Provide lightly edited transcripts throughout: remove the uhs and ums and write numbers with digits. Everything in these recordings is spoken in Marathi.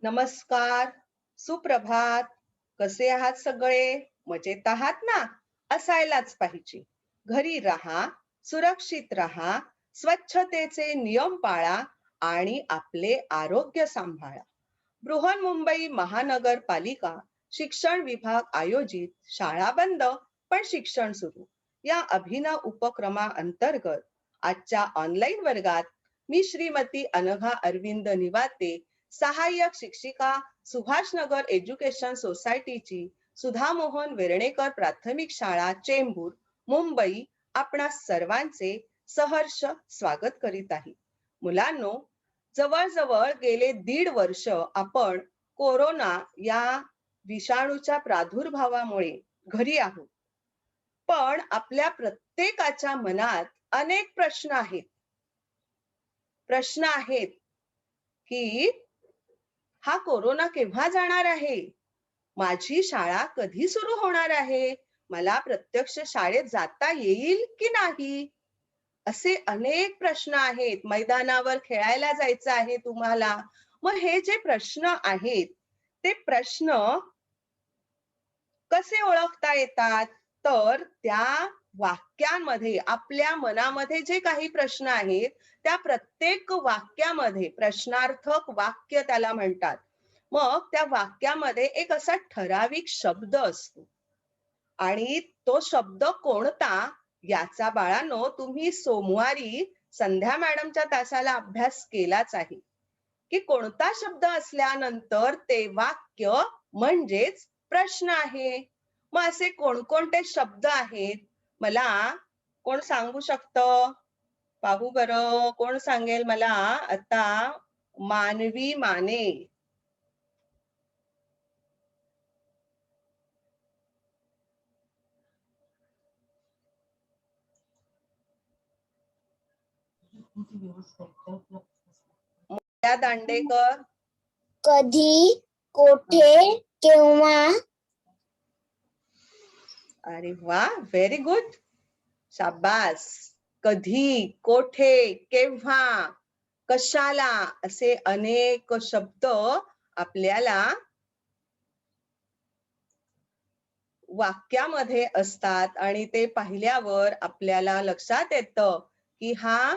नमस्कार, सुप्रभात. कसे आहात सगळे? मजेत आहात ना? असायलाच पाहिजे. घरी राहा, सुरक्षित राहा, स्वच्छतेचे नियम पाळा आणि आपले आरोग्य सांभाळा. बृहन्मुंबई महानगरपालिका शिक्षण विभाग आयोजित शाळा बंद पण शिक्षण सुरू या अभिनव उपक्रमाअंतर्गत आजच्या ऑनलाईन वर्गात मी श्रीमती अनघा अरविंद निवाते, सहाय्यक शिक्षिका, सुभाषनगर एज्युकेशन सोसायटीची सुधामोहन वेर्णेकर प्राथमिक शाळा चेंबूर मुंबई आपणा सर्वांचे सहर्ष स्वागत करीत आहे. मुलांनो, जवळजवळ गेले 1.5 वर्ष आपण कोरोना या विषाणूच्या प्रादुर्भावामुळे घरी आहोत. पण आपल्या प्रत्येकाच्या मनात अनेक प्रश्न आहेत की हा कोरोना केव्हा जाणार आहे? माझी शाळा कधी सुरू होणार आहे? मला प्रत्यक्ष शाळेत जाता येईल की नाही? असे अनेक प्रश्न आहेत. मैदानावर खेळायला जायचं आहे तुम्हाला. मग हे जे प्रश्न आहेत, ते प्रश्न कसे ओळखता येतात? तर त्या वाक्यांमध्ये आपल्या मनामध्ये जे काही प्रश्न आहेत, त्या प्रत्येक वाक्यामध्ये प्रश्नार्थक वाक्य त्याला म्हणतात. मग त्या वाक्यामध्ये एक असा ठराविक शब्द असतो आणि तो शब्द कोणता याचा बाळांनो तुम्ही सोमवारी संध्या मॅडमच्या तासाला अभ्यास केलाच आहे की कोणता शब्द असल्यानंतर ते वाक्य म्हणजेच प्रश्न आहे. मग असे कोणकोणते शब्द आहेत मला कोण सांगू शकतं? पाहू बरं, कोण सांगेल मला आता? मानवी माने. मोठ्या दांडेकर. कधी, कोठे, केव्हा. अरे वा, व्हेरी गुड. शाबास. कधी, कोठे, केव्हा, कशाला असे अनेक शब्द आपल्याला वाक्यामध्ये असतात आणि ते पाहिल्यावर आपल्याला लक्षात येतं की हा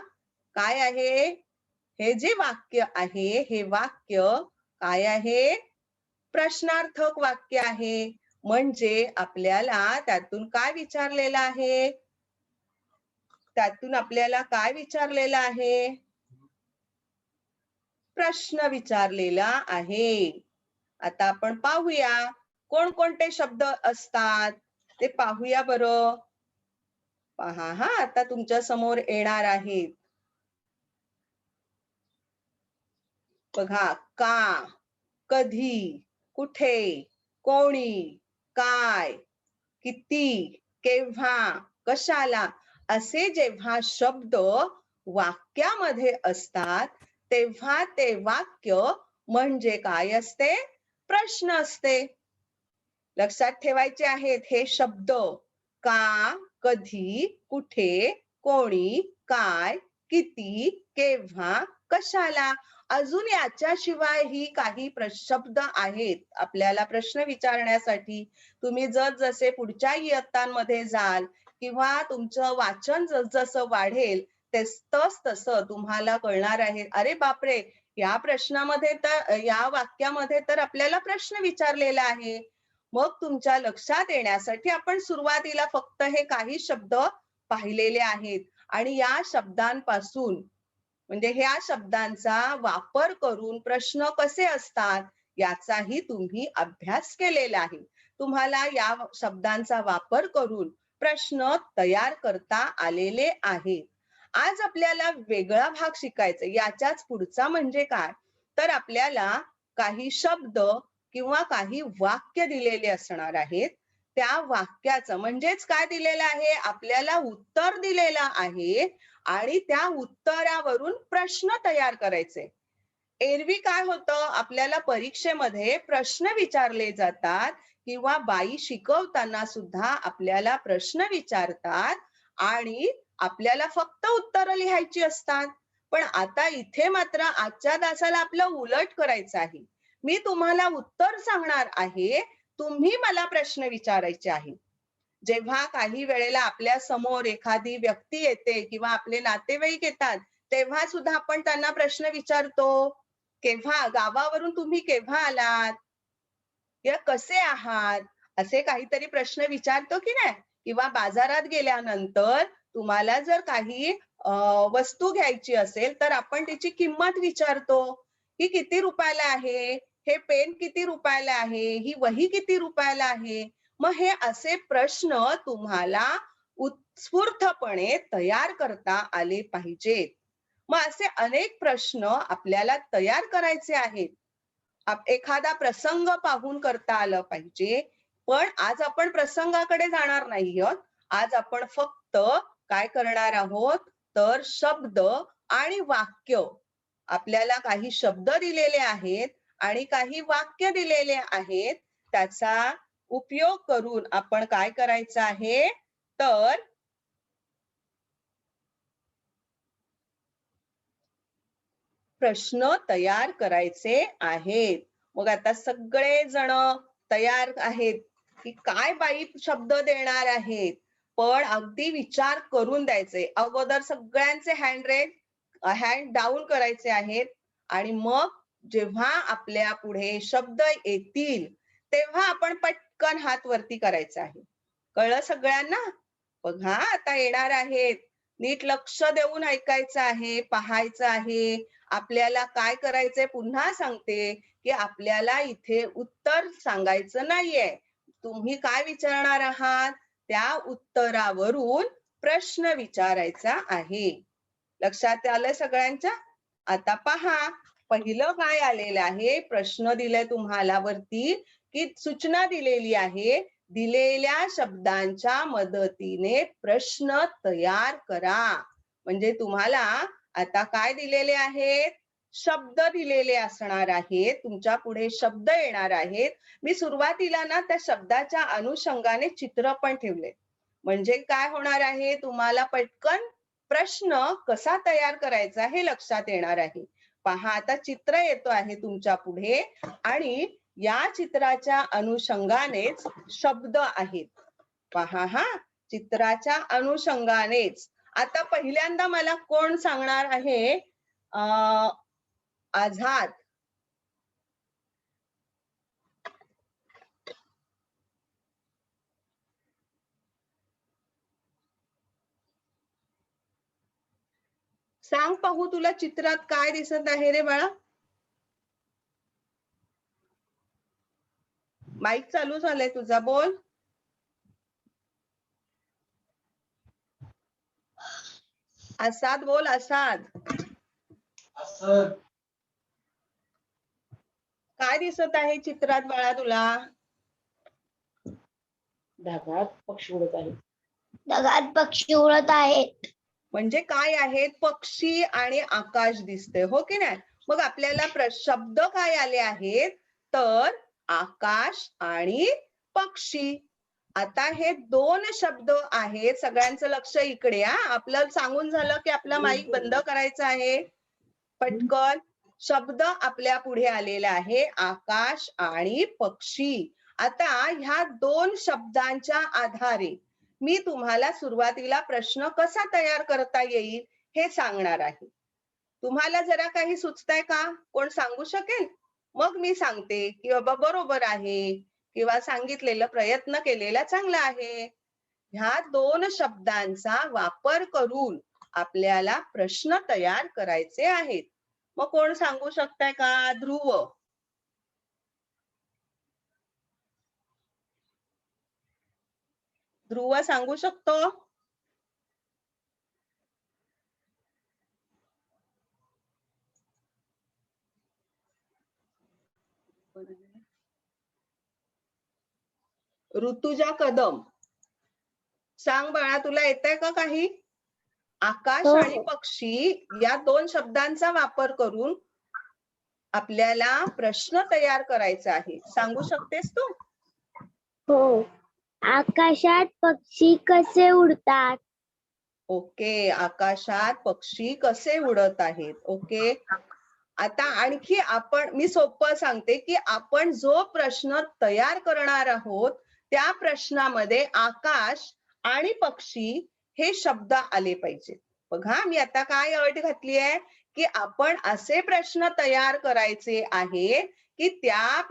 काय आहे? हे जे वाक्य आहे, हे वाक्य काय आहे? प्रश्नार्थक वाक्य आहे. म्हणजे आपल्याला त्यातून काय विचारलेलं आहे? त्यातून आपल्याला काय विचारलेलं आहे? प्रश्न विचारलेला आहे. आता आपण पाहूया कोणकोणते शब्द असतात ते पाहूया बरं. पहा हा, आता तुमच्या समोर येणार आहेत. बघा, का, कधी, कुठे, कोणी, काय, किती, केव्हा, कशाला असे जेव्हा शब्द वाक्यामध्ये असतात तेव्हा ते वाक्य म्हणजे काय असते? प्रश्न असते. लक्षात ठेवायचे आहेत हे शब्द. का, कधी, कुठे, कोणी, काय, किती, केव्हा, कशाला. अजून याच्याशिवायही काही शब्द आहेत आपल्याला प्रश्न विचारण्यासाठी. तुम्ही जसे पुढच्या इयत्तांमध्ये जाल किंवा तुमचं वाचन जसं वाढेल तसं तुम्हाला कळणार आहे, अरे बापरे, या प्रश्नामध्ये तर, या वाक्यामध्ये तर आपल्याला प्रश्न विचारलेला आहे. मग तुमच्या लक्षात येण्यासाठी आपण सुरुवातीला फक्त हे काही शब्द पाहिलेले आहेत आणि या शब्दांपासून म्हणजे ह्या शब्दांचा वापर करून प्रश्न कसे असतात याचाही तुम्ही अभ्यास केलेला आहे. तुम्हाला या शब्दांचा वापर करून प्रश्न तयार करता आलेले आहेत. आज आपल्याला वेगळा भाग शिकायचा. याच्याच पुढचा म्हणजे काय, तर आपल्याला काही शब्द किंवा काही वाक्य दिलेले असणार आहेत. त्या वाक्याचं म्हणजेच काय दिलेलं आहे? आपल्याला उत्तर दिलेलं आहे आणि त्या उत्तरावरून प्रश्न तयार करायचे. एरवी काय होतं, आपल्याला परीक्षेमध्ये प्रश्न विचारले जातात किंवा बाई शिकवताना सुद्धा आपल्याला प्रश्न विचारतात आणि आपल्याला फक्त उत्तर लिहायची असतात. पण आता इथे मात्र आजच्या तासाला आपलं उलट करायचं आहे. मी तुम्हाला उत्तर सांगणार आहे, तुम्ही मला प्रश्न विचारायचे आहे. जेव्हा काही वेळेला आपल्या समोर एखादी व्यक्ती येते किंवा आपले नातेवाईक येतात, तेव्हा सुद्धा आपण त्यांना प्रश्न विचारतो. केव्हा गावावरून तुम्ही केव्हा आलात? या कसे आहात? असे काहीतरी प्रश्न विचारतो की नाही? किंवा बाजारात गेल्यानंतर तुम्हाला जर काही वस्तू घ्यायची असेल, तर आपण त्याची किंमत विचारतो. ही किती रुपयाला आहे? हे पेन किती रुपयाला आहे? ही वही किती रुपयाला आहे? मग हे असे प्रश्न तुम्हाला उत्स्फूर्तपणे तयार करता आले पाहिजेत. मग असे अनेक प्रश्न आपल्याला तयार करायचे आहेत. एखादा प्रसंग पाहून करता आलं पाहिजे. पण आज आपण प्रसंगाकडे जाणार नाही आहोत. आज आपण फक्त काय करणार आहोत, तर शब्द आणि वाक्य, आपल्याला काही शब्द दिलेले आहेत आणि काही वाक्य दिलेले आहेत, त्याचा उपयोग करून आपण काय करायचं आहे, तर प्रश्न तयार करायचे आहेत. मग आता सगळे जण तयार आहेत की काय बाई शब्द देणार आहेत, पण अगदी विचार करून द्यायचे. अगोदर सगळ्यांचे हँड डाऊन करायचे आहेत आणि मग जेव्हा आपल्या पुढे शब्द येतील तेव्हा आपण पटकन हात वरती करायचा आहे. कळलं सगळ्यांना? बघा आता येणार आहेत. नीट लक्ष देऊन ऐकायचं आहे, पाहायचं आहे. आपल्याला काय करायचंय पुन्हा सांगते, की आपल्याला इथे उत्तर सांगायचं नाहीये. तुम्ही काय विचारणार आहात, त्या उत्तरावरून प्रश्न विचारायचा आहे. लक्षात आलं सगळ्यांच्या? आता पहा, पहिलं काय आलेलं आहे, प्रश्न दिलाय तुम्हाला वरती, की सूचना दिलेली आहे, दिलेल्या शब्दांच्या मदतीने प्रश्न तयार करा. म्हणजे तुम्हाला आता काय दिलेले आहेत, शब्द दिलेले असणार आहेत. तुमच्या पुढे शब्द येणार आहेत. मी सुरुवातीला ना त्या शब्दाच्या अनुषंगाने चित्र पण ठेवले. म्हणजे काय होणार आहे, तुम्हाला पटकन प्रश्न कसा तयार करायचा हे लक्षात येणार आहे. पहा आता चित्र येतो आहे तुमच्या पुढे आणि या चित्राच्या अनुषंगानेच शब्द आहेत. पहा हा, चित्राच्या अनुषंगानेच. आता पहिल्यांदा मला कोण सांगणार आहे, आझाद. सांग पाहू, तुला चित्रात काय दिसत आहे रे बाळा? माईक चालू झालाय तुझा, बोल. असाद बोल, असाद. काय दिसत आहे चित्रात बाळा तुला? ढगात पक्षी उडत आहेत. ढगात पक्षी उडत आहेत. म्हणजे काय आहेत, पक्षी आणि आकाश दिसते, हो की नाही? मग आपल्याला शब्द काय आले आहेत, तर आकाश आणि पक्षी. आता हे दोन शब्द आहेत. सगळ्यांचं लक्ष इकडे. आपलं सांगून झालं की आपला माईक बंद करायचा आहे. पटकन शब्द आपल्या पुढे आलेला आहे, आकाश आणि पक्षी. आता ह्या दोन शब्दांच्या आधारे मी तुम्हाला सुरुवातीला प्रश्न कसा तयार करता येईल हे सांगणार आहे. तुम्हाला जरा काही सुचतंय का? कोण सांगू शकेल? मग मी सांगते की बाबा बरोबर आहे किंवा सांगितलेलं प्रयत्न केलेला चांगला आहे. ह्या दोन शब्दांचा वापर करून आपल्याला प्रश्न तयार करायचे आहेत. मग कोण सांगू शकताय का? ध्रुव. ध्रुव सांगू शकतो? ऋतुजा कदम, सांग बाळा, तुला येतंय का काही? आकाश हो. आणि पक्षी या दोन शब्दांचा वापर करून आपल्याला प्रश्न तयार करायचा आहे. सांगू शकतेस तू? हो. आकाशात पक्षी कसे उडतात? ओके, आकाशात पक्षी कसे उडत आहेत. ओके, आता आणखी मी सोपं सांगते की आपण जो प्रश्न तयार करणार आहोत त्या प्रश्नामध्ये आकाश आणि पक्षी हे शब्द आले पाहिजेत. बघा मी आता काय अट घातली आहे की आपण असे प्रश्न तयार करायचे आहे की त्या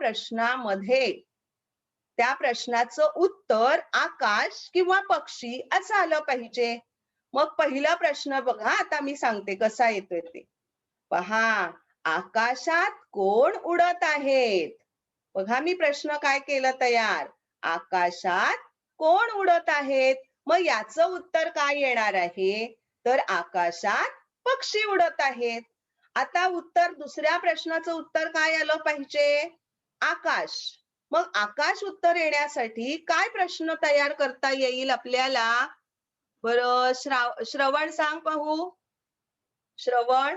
प्रश्नाचं उत्तर आकाश किंवा पक्षी असं आलं पाहिजे. मग पहिला प्रश्न बघा आता मी सांगते कसा येतोय ते पहा. आकाशात कोण उडत आहेत? बघा मी प्रश्न काय केलं तयार. आकाशात कोण उडत आहेत? मग याचं उत्तर काय येणार आहे? तर आकाशात पक्षी उडत आहेत. आता दुसऱ्या प्रश्नाचं उत्तर काय आलं पाहिजे? आकाश. मग आकाश उत्तर येण्यासाठी काय प्रश्न तयार करता येईल आपल्याला? बरं श्रवण सांग पाहू. श्रवण.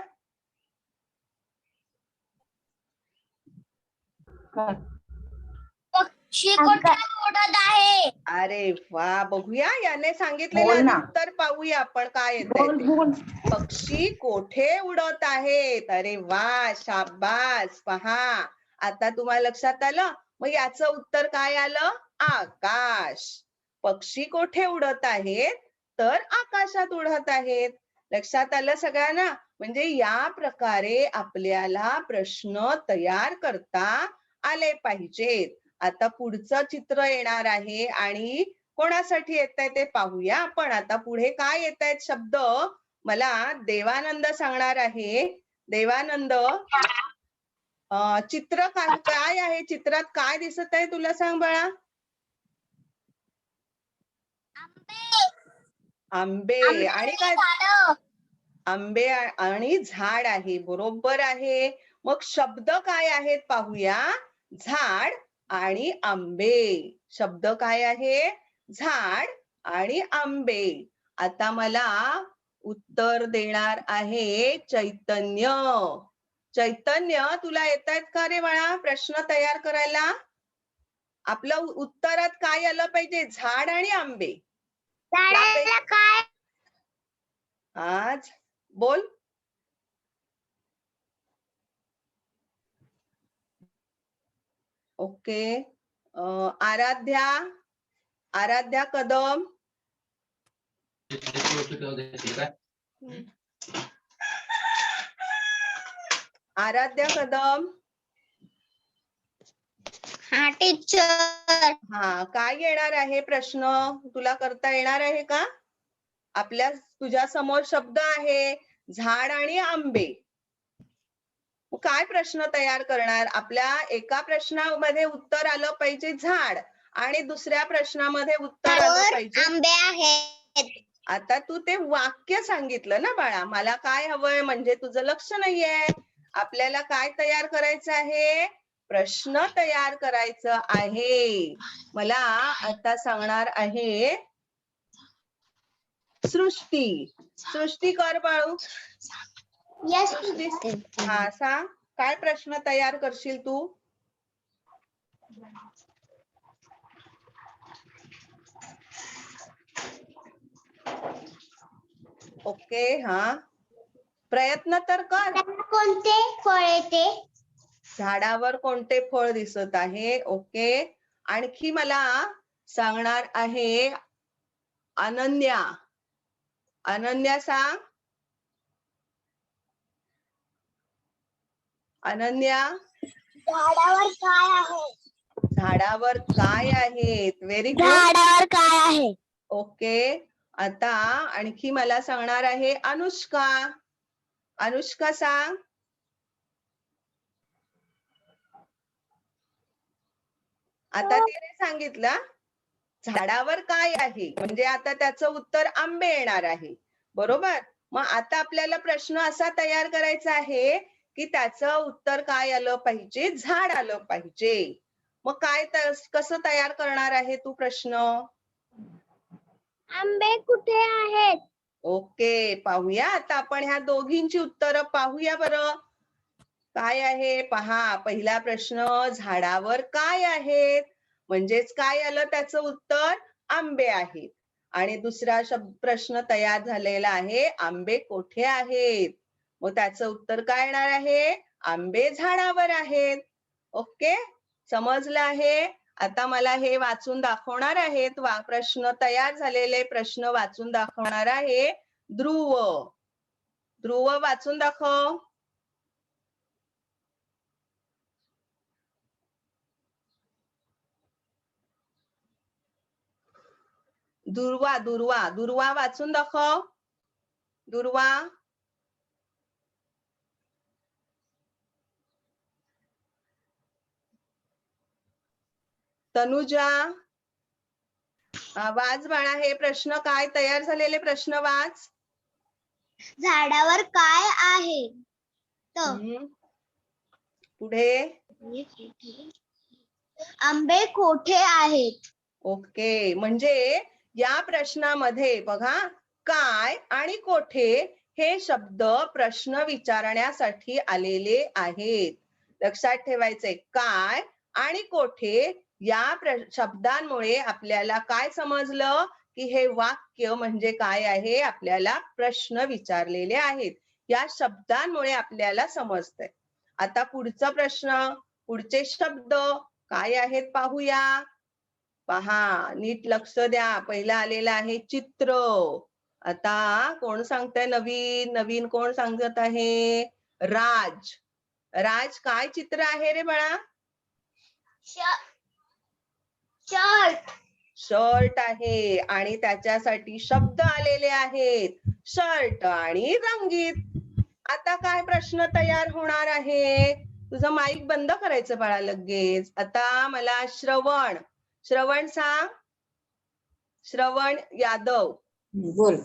पक्षी कुठे उडत आहे? अरे वा, बघूया याने बोल सांगितलेलं ना. उत्तर पाहूया आपण काय येतंय बोल ते. बोल. पक्षी कोठे उडत आहेत? अरे वा, शाबास. पहा आता तुम्हाला लक्षात आलं. मग याचं उत्तर काय आलं? आकाश. पक्षी कोठे उडत आहेत? तर आकाशात उडत आहेत. लक्षात आलं सगळ्यांना? म्हणजे या प्रकारे आपल्याला प्रश्न तयार करता आले पाहिजेत. आता पुढचं चित्र येणार आहे आणि कोणासाठी येत आहे ते पाहूया आपण. आता पुढे काय येत आहेत शब्द मला देवानंद सांगणार आहे. देवानंद, चित्र काय आहे? चित्रात काय दिसत आहे तुला सांग बाळा. आंबे आणि काय? आंबे आणि झाड आहे. बरोबर आहे. मग शब्द काय आहेत पाहूया. झाड आणि आंबे. शब्द काय आहे? झाड आणि आंबे. आता मला उत्तर देणार आहे चैतन्य. चैतन्य, तुला येतायत का रे बाळा प्रश्न तयार करायला? आपलं उत्तरात काय आलं पाहिजे? झाड आणि आंबे. काय? आज बोल. ओके. आराध्या कदम. आराध्या कदम. हा टीचर. हा, काय येणार आहे प्रश्न? तुला करता येणार आहे का? तुझ्या समोर शब्द आहे झाड आणि आंबे. काय प्रश्न तयार करणार? आपल्या एका प्रश्नामध्ये उत्तर आलं पाहिजे झाड आणि दुसऱ्या प्रश्नामध्ये उत्तर आलं पाहिजे आंबे आहेत. आता तू ते वाक्य सांगितलं ना बाळा. मला काय हवंय म्हणजे तुझं लक्ष नाहीये. आपल्याला काय तयार करायचं आहे? प्रश्न तयार करायचं आहे. मला आता सांगणार आहे सृष्टी कर बाळू. हा, सांग काय प्रश्न तयार करशील तू? ओके. हा, प्रयत्न तर कर. कोणते फळ येते? झाडावर कोणते फळ दिसत आहे? ओके. आणखी मला सांगणार आहे अनन्या. अनन्या सांग. अनन्या, झाडावर काय आहे? झाडावर काय आहेत? Very good. झाडावर काय आहे? ओके. आता आणखी मला सांगणार आहे अनुष्का. अनुष्का सांग. आता तिने सांगितलं झाडावर काय आहे म्हणजे आता त्याचं उत्तर आंबे येणार आहे. बरोबर. मग आता आपल्याला प्रश्न असा तयार करायचा आहे की त्याचं उत्तर काय आलं पाहिजे? झाड आलं पाहिजे. मग कसं तयार करणार आहे तू प्रश्न? आंबे कुठे आहेत? ओके, पाहूया आता आपण ह्या दोघींची उत्तरं पाहूया बरं. काय आहे पहा. पहिला प्रश्न झाडावर काय आहेत म्हणजेच काय आलं त्याचं उत्तर? आंबे आहेत. आणि दुसरा प्रश्न तयार झालेला आहे आंबे कोठे आहेत. मग त्याचं उत्तर काय येणार आहे? आंबे झाडावर आहेत. ओके, समजलं आहे? आता मला हे वाचून दाखवणार आहेत. प्रश्न तयार झालेले प्रश्न वाचून दाखवणार आहे ध्रुव. ध्रुव वाचून दाखव. दुर्वा दुर्वा दुर्वा वाचून दाखव. दुर्वा. तनुजा वाच बाळा. हे प्रश्न काय तयार झालेले प्रश्न वाच. झाडावर काय आहे? पुढे. आंबे कोठे आहेत? ओके, म्हणजे या प्रश्नामध्ये बघा, काय आणि कोठे हे शब्द प्रश्न विचारण्यासाठी आलेले आहेत. लक्षात ठेवायचे. काय आणि कोठे या शब्दांमुळे आपल्याला काय समजलं की हे वाक्य म्हणजे काय आहे. आपल्याला प्रश्न विचारलेले आहेत. या शब्दांमुळे आपल्याला समजतंय. आता पुढचा प्रश्न, पुढचे शब्द काय आहेत पाहूया. पहा, नीट लक्ष द्या. पहिला आलेला आहे चित्र. आता कोण सांगताय नवीन? नवीन कोण सांगत आहे? राज. राज, काय चित्र आहे रे बाळा? शर्ट. शर्ट आहे आणि त्याच्यासाठी शब्द आलेले आहेत, शर्ट आणि रंगीत. आता काय प्रश्न तयार होणार आहे? तुझं माईक बंद करायचं बाळा लगेच. आता मला श्रवण. श्रवण सांग. श्रवण यादव बोल.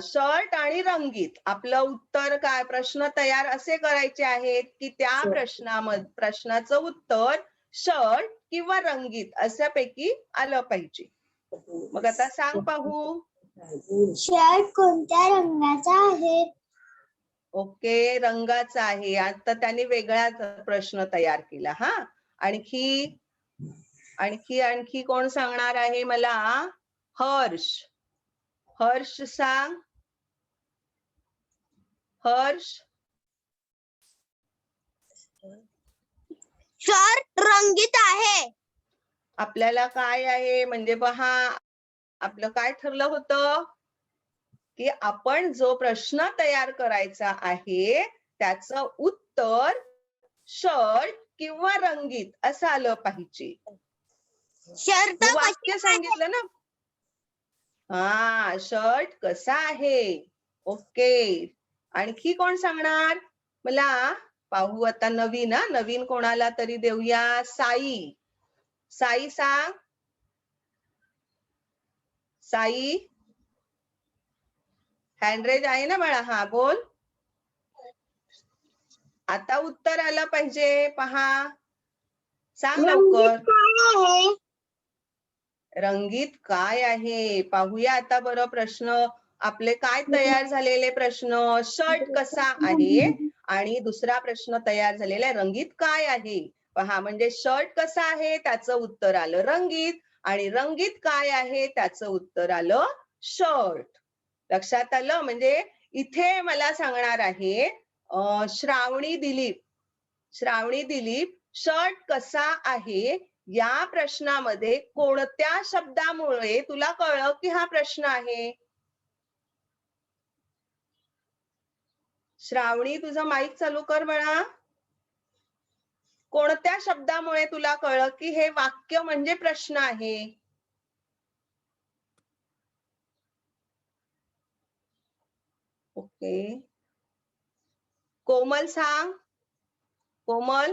शर्ट आणि रंगीत. आपलं उत्तर काय? प्रश्न तयार असे करायचे आहेत की त्या प्रश्नाचं उत्तर शर्ट किंवा रंगीत अशापैकी आलं पाहिजे. मग आता सांग पाहू. शर्ट कोणत्या रंगाचा आहे? ओके, रंगाचा आहे. आता त्याने वेगळाच प्रश्न तयार केला. हा, आणखी आणखी आणखी कोण सांगणार आहे मला? हर्ष. हर्ष सांग. हर्ष. शर्ट रंगीत आहे. आपल्याला काय आहे म्हणजे पहा, आपलं काय ठरलं होतं की आपण जो प्रश्न तयार करायचा आहे त्याचं उत्तर शर्ट किंवा रंगीत असं आलं पाहिजे. शर्ट वाक्य सांगितलं ना. हा, शर्ट कसा आहे. ओके, आणखी कोण सांगणार मला? पाहू आता नवीन. नवीन कोणाला तरी देऊया. साई. साई सांग. साई, हँडरेज आहे ना बाळा? हा, बोल. आता उत्तर आलं पाहिजे. पहा, सांग लवकर. रंगीत काय आहे पाहूया आता बरं. प्रश्न आपले काय तयार झालेले प्रश्न? शर्ट कसा आहे आणि दुसरा प्रश्न तयार झालेला आहे रंगीत काय आहे. पहा, म्हणजे शर्ट कसा आहे त्याचं उत्तर आलं रंगीत आणि रंगीत काय आहे त्याचं उत्तर आलं शर्ट. लक्षात आलं? म्हणजे इथे मला सांगणार आहे श्रावणी दिलीप. श्रावणी दिलीप, शर्ट कसा आहे या प्रश्नामध्ये कोणत्या शब्दामुळे तुला कळलं की हा प्रश्न आहे? श्रावणी, तुझं माईक चालू कर बाळा. कोणत्या शब्दामुळे तुला कळलं की हे वाक्य म्हणजे प्रश्न आहे? ओके, कोमल सांग. कोमल,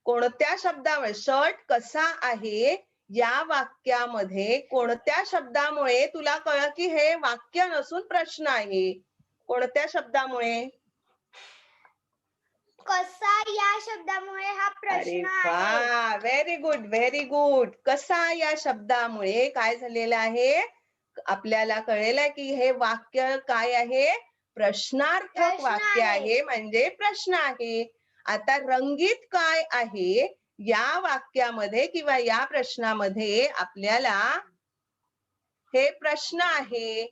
कोणत्या शब्दामुळे शर्ट कसा आहे या वाक्यामध्ये कोणत्या शब्दामुळे तुला कळलं की हे वाक्य नसून प्रश्न आहे? कोणत्या शब्दामुळे? कसा या शब्दामुळे हा प्रश्न आहे. Very good, very good. कसा या शब्दामुळे काय झालेलं आहे? आपल्याला कळेल की हे वाक्य काय आहे? प्रश्नार्थक वाक्य आहे, म्हणजे प्रश्न आहे. आता रंगीत काय आहे या वाक्यामध्ये किंवा या प्रश्नामध्ये आपल्याला हे प्रश्न आहे.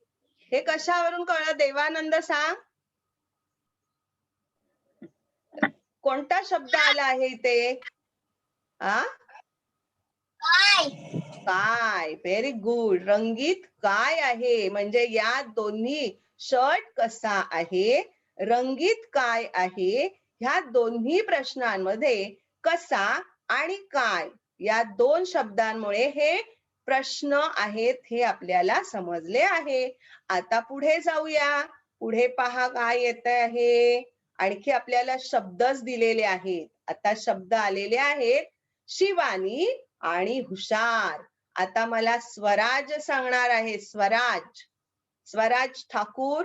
हे कशावरून कळलं? देवानंद सांग. कोणता शब्द आला आहे इथे? हा, काय. Very good. रंगीत काय आहे, म्हणजे या दोन्ही शर्ट कसा आहे, रंगीत काय आहे, ह्या दोन्ही प्रश्नांमध्ये कसा आणि काय या दोन शब्दांमुळे हे प्रश्न आहेत हे आपल्याला समजले आहे. आता पुढे जाऊया. पुढे पहा काय येत आहे. आणखी आपल्याला शब्दच दिलेले आहेत. आता शब्द आलेले आहेत शिवानी आणि हुशार. आता मला स्वराज सांगणार आहे. स्वराज, स्वराज ठाकूर.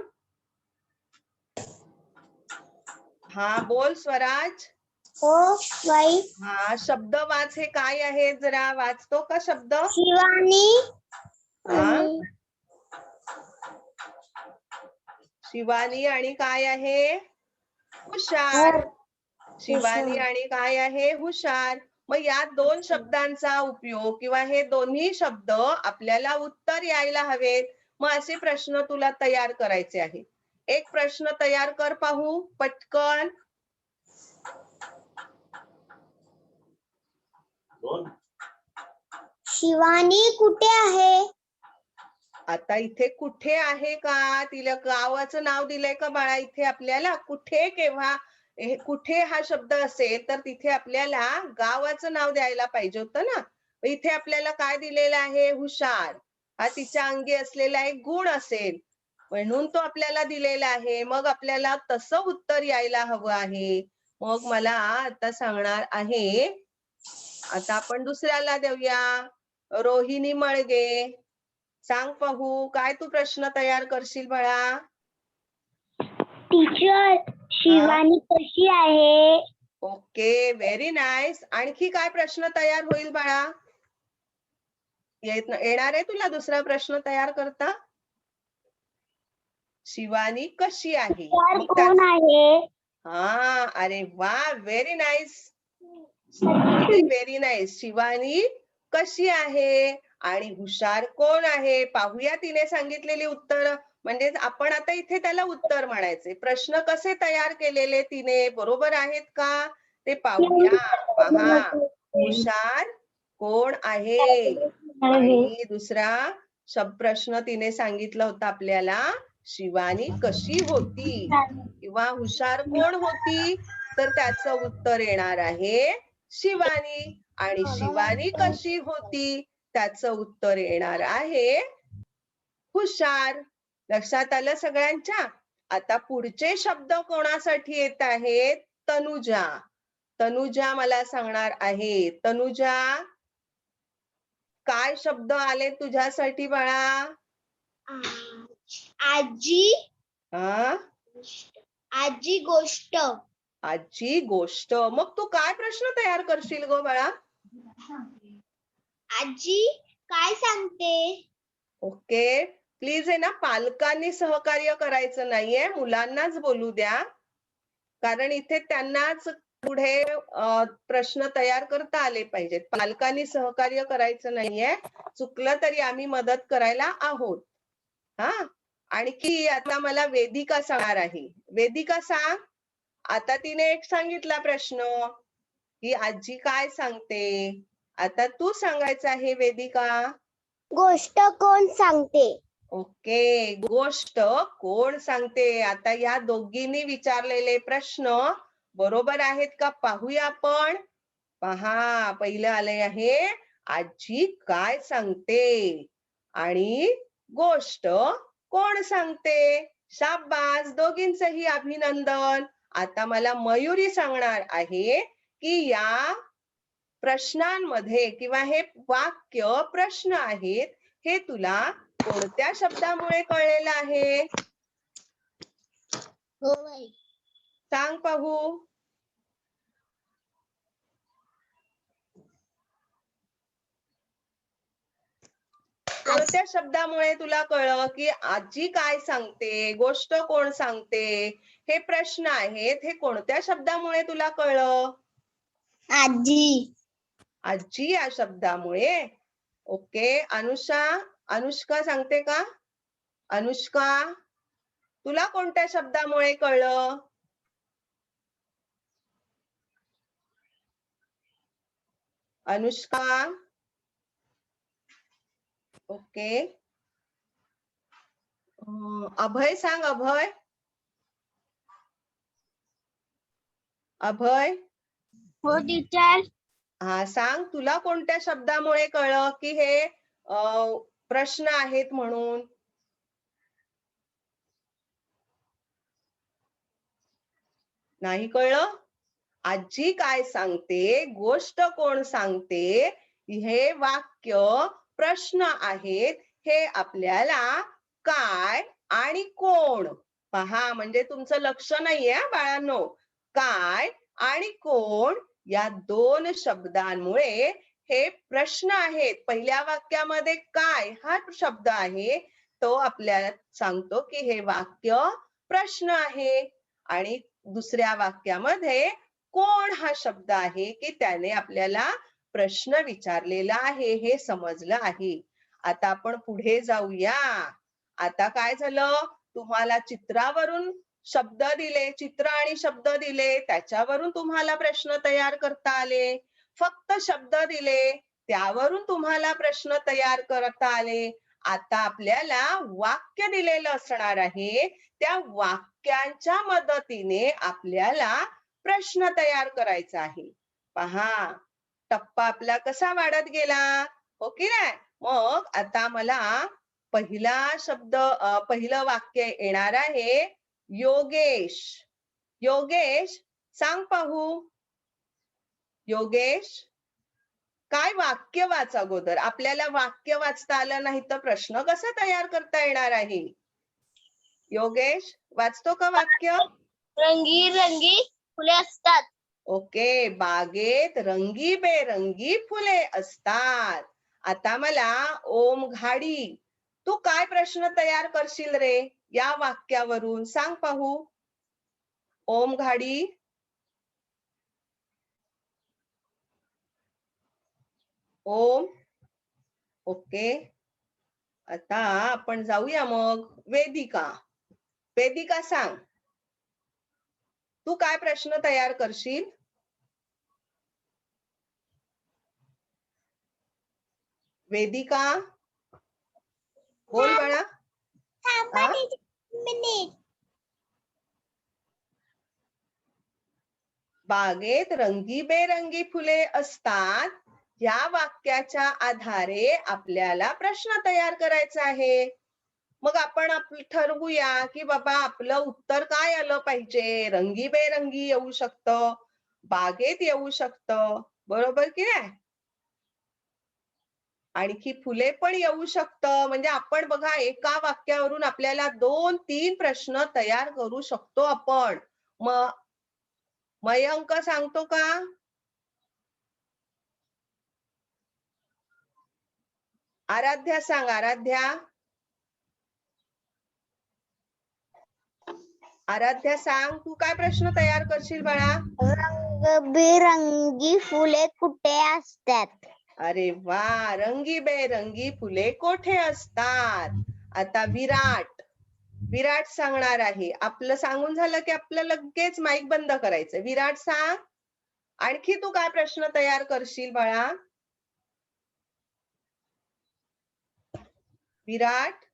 हा, बोल स्वराज. हो बाई. हा, शब्द वाच. हे काय आहे, जरा वाचतो का शब्द? शिवानी हा, शिवानी आणि काय आहे? हुशार. शिवानी आणि काय आहे? हुशार. मग या दोन शब्दांचा उपयोग किंवा हे दोन्ही शब्द आपल्याला उत्तर यायला हवेत. मग असे प्रश्न तुला तयार करायचे आहेत. एक प्रश्न तयार कर पाहू पटकन. शिवानी कुठे आहे? आता इथे कुठे आहे का, तिला गावाचं नाव दिलंय का बाळा इथे आपल्याला? कुठे, केव्हा कुठे हा शब्द असेल तर तिथे आपल्याला गावाचं नाव द्यायला पाहिजे होतं ना. इथे आपल्याला काय दिलेलं आहे? हुशार. हा तिच्या अंगी असलेला एक गुण असेल म्हणून तो आपल्याला दिलेला आहे. मग आपल्याला तसं उत्तर यायला हवं आहे. मग मला आता सांगणार आहे, आता आपण दुसऱ्याला देऊया. रोहिणी मळगे, सांग पाहू काय तू प्रश्न तयार करशील बाळा? टीचर, शिवानी कशी आहे? Okay, very nice. आणखी काय प्रश्न तयार होईल बाळा? येणार आहे तुला दुसरा प्रश्न तयार करता? शिवानी कशी आहे? कोण आहे? हा, अरे वा, very nice, very nice. Shivani कशी आहे आणि हुशार कोण आहे? पाहूया तिने सांगितलेली उत्तर. म्हणजे आपण आता इथे त्याला उत्तर म्हणायचे. प्रश्न कसे तयार केलेले तिने, बरोबर आहेत का ते पाहूया. पहा, हुशार कोण आहे आणि दुसरा प्रश्न तिने सांगितला होता आपल्याला, शिवानी कशी होती किंवा हुशार कोण होती, तर त्याचं उत्तर येणार आहे शिवानी. आणि शिवानी कशी होती त्याचं उत्तर येणार आहे हुशार. लक्षात आलं सगळ्यांच्या? आता पुढचे शब्द कोणासाठी येत आहेत? तनुजा. तनुजा मला सांगणार आहे. तनुजा, काय शब्द आले तुझ्यासाठी बाळा? आजी. हा, आजी गोष्ट. आजी गोष्ट. मग तू काय प्रश्न तयार करशील गो बाळा? आजी काय सांगते? ओके, प्लीज आहे ना, पालकांनी सहकार्य करायचं नाहीये, मुलांनाच बोलू द्या. कारण इथे त्यांनाच पुढे प्रश्न तयार करता आले पाहिजेत. पालकांनी सहकार्य करायचं नाहीये. चुकलं तरी आम्ही मदत करायला आहोत. हा, आणखी आता मला वेदिका सांगणार आहे. वेदिका सांग. आता तिने एक सांगितला प्रश्न की आजी काय सांगते. आता तू सांगायचं आहे वेदिका. गोष्ट कोण सांगते? ओके, गोष्ट कोण सांगते. आता या दोघींनी विचारलेले प्रश्न बरोबर आहेत का पाहूया आपण. पहा, पहिलं आले आहे आजी काय सांगते आणि गोष्ट कोण सांगते. शाबास, दोघींचंही अभिनंदन. आता मला मयुरी सांगणार आहे की या प्रश्नांमध्ये किंवा हे वाक्य प्रश्न आहेत, हे तुला कोणत्या शब्दामुळे कळलेलं आहे? हो बाई. सांग पाहू. कोणत्या शब्दामुळे तुला कळलं की आजी काय सांगते, गोष्ट कोण सांगते, हे प्रश्न आहेत, हे कोणत्या शब्दामुळे तुला कळलं? आजी. आजी या शब्दामुळे. ओके, अनुष्का सांगते का? अनुष्का, तुला कोणत्या शब्दामुळे कळलं? अनुष्का, ओके. अभय सांग, अभय. अभय, हो टीचर. हा सांग, तुला कोणत्या शब्दामुळे कळलं की हे प्रश्न आहेत म्हणून? नाही कळलं? आजी काय सांगते, गोष्ट कोण सांगते, हे वाक्य प्रश्न आहेत. हे आपल्याला काय आणि कोण, पहा म्हणजे तुमचं लक्ष नाहीये बाळांनो. काय आणि कोण या दोन शब्दांमुळे हे प्रश्न आहेत. पहिल्या वाक्यामध्ये काय हा शब्द आहे, तो आपल्याला सांगतो की हे वाक्य प्रश्न आहे. आणि दुसऱ्या वाक्यामध्ये कोण हा शब्द आहे की त्याने आपल्याला प्रश्न विचारलेला आहे, हे समजलं आहे. आता आपण पुढे जाऊया. आता काय झालं, तुम्हाला चित्रावरून शब्द दिले, चित्र आणि शब्द दिले, त्याच्यावरून तुम्हाला प्रश्न तयार करता आले. फक्त शब्द दिले, त्यावरून तुम्हाला प्रश्न तयार करता आले. आता आपल्याला वाक्य दिलेलं असणार आहे, त्या वाक्यांच्या मदतीने आपल्याला प्रश्न तयार करायचा आहे. पहा, टप्पा आपला कसा वाढत गेला, हो की नाही? मग आता मला पहिला शब्द, पहिलं वाक्य येणार आहे योगेश. योगेश सांग पाहू. योगेश, काय वाक्य वाच अगोदर. आपल्याला वाक्य वाचता आलं नाही तर प्रश्न कसा तयार करता येणार आहे? योगेश वाचतो का वाक्य? रंगीरंगी फुले असतात. ओके, बागेत रंगीबेरंगी फुले असतात. आता मला ओम घाडी, तू काय प्रश्न तयार करशील रे या वाक्यावरून, सांग पाहू. ओम घाडी. ओम, ओके. आता आपण जाऊया मग वेदिका. वेदिका सांग, तू काय प्रश्न तयार करशील? वेदिका बोल बाळा. बागेत रंगीबेरंगी फुले असतात, या वाक्याच्या आधारे आपल्याला प्रश्न तयार करायचा आहे. मग आपण ठरवूया की बाबा आपलं उत्तर काय आलं पाहिजे. रंगीबेरंगी येऊ शकतं, बागेत येऊ शकतं, बरोबर की नाही? आणखी फुले पण येऊ शकतं. म्हणजे आपण बघा एका वाक्यावरून आपल्याला 2-3 प्रश्न तयार करू शकतो आपण. मयंक सांगतो का? आराध्या सांग, आराध्या. आराध्या सांग, तू काय प्रश्न तयार करशील बाळा? रंगबिरंगी फुले कुठे असतात? अरे वा, रंगीबेरंगी फुले कोठे असतात? आता विराट, विराट सांगणार आहे. आपलं सांगून झालं की आपलं लगेच माईक बंद करायचं. विराट सांग, आणखी तू काय प्रश्न तयार करशील बाळा? विराट,